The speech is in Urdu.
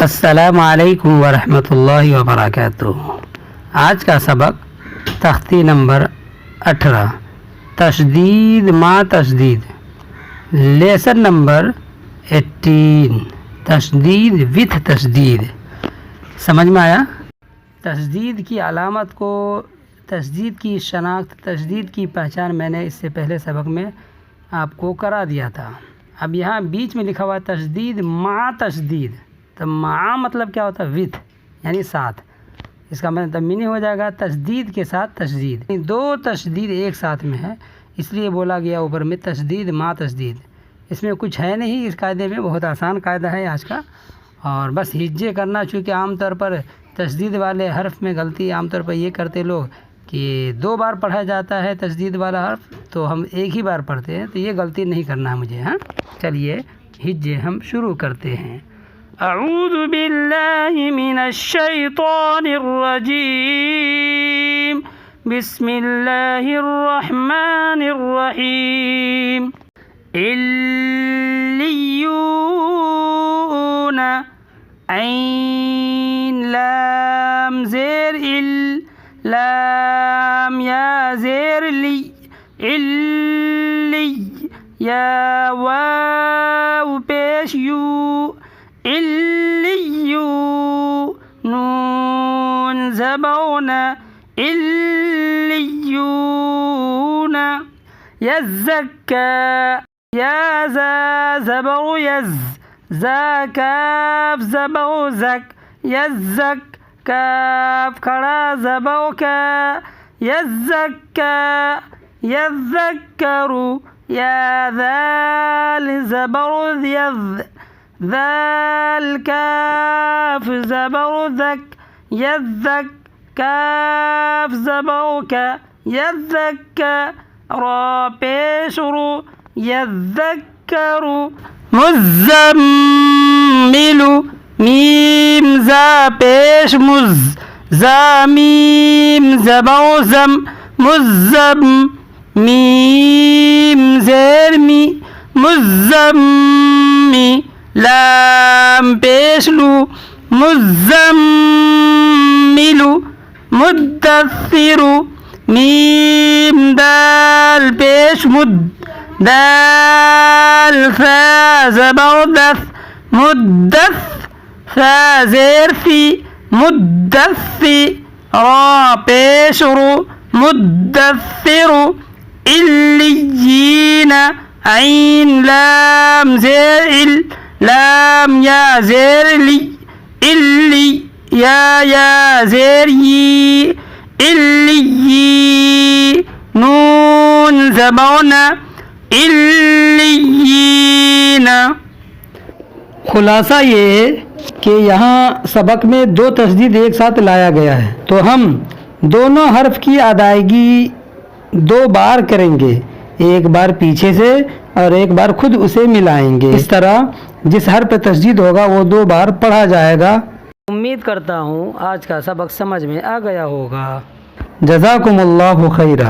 السلام علیکم ورحمۃ اللہ وبرکاتہ۔ آج کا سبق تختی نمبر 18 تشدید ما تشدید، لیسن نمبر 18 تشدید وتھ تشدید۔ سمجھ میں آیا؟ تشدید کی علامت کو، تشدید کی شناخت، تشدید کی پہچان میں نے اس سے پہلے سبق میں آپ کو کرا دیا تھا۔ اب یہاں بیچ میں لکھا ہوا تشدید مع تشدید، تو مع مطلب کیا ہوتا ہے؟ وتھ، یعنی ساتھ۔ اس کا مطلب میننگ ہو جائے گا تشدید کے ساتھ تشدید، دو تشدید ایک ساتھ میں ہے، اس لیے بولا گیا اوپر میں تشدید مع تشدید۔ اس میں کچھ ہے نہیں، اس قاعدے میں بہت آسان قاعدہ ہے آج کا، اور بس ہجے کرنا، چونکہ عام طور پر تشدید والے حرف میں غلطی عام طور پر یہ کرتے لوگ کہ 2 بار پڑھا جاتا ہے تشدید والا حرف، تو ہم ایک ہی بار پڑھتے ہیں، تو یہ غلطی نہیں کرنا ہے مجھے۔ ہاں چلیے ہجے ہم شروع کرتے ہیں۔ اعوذ باللہ من الشیطان الرجیم، بسم اللہ الرحمن الرحیم۔ علیون، عین لام زیر لام یا زیر لی، علی یا واو پیش یو، علیو نون زبون، علیون یزکا یا زا زبو یز، زا کاف زبو زک، یزک کاف کھڑا زبو کا، یزکا یذکرو یا ذال زبر یذ، ذال کاف زبر ذک، یذک کاف زبر کا، یذکا را پیش رو، یذکرو مزملو میم زا پیش مز، زا میم زبر زم، مزم میم زیر می، مزمی لام پیش لو، مزملو مدثرو میم دال پیش مد، دال فا زبر دث، مدث فا زیر فی، مدثی را پیش رو، مدثرو، علیین عین لام زیر لام یا زیر لی، علی یا زیر یی، علی نون زبون، علیین۔ خلاصہ یہ کہ یہاں سبق میں 2 تشدید ایک ساتھ لایا گیا ہے، تو ہم دونوں حرف کی ادائیگی 2 بار کریں گے، ایک بار پیچھے سے اور ایک بار خود اسے ملائیں گے۔ اس طرح جس حرف پہ تشدید ہوگا وہ 2 بار پڑھا جائے گا۔ امید کرتا ہوں آج کا سبق سمجھ میں آ گیا ہوگا۔ جزاکم اللہ خیرہ۔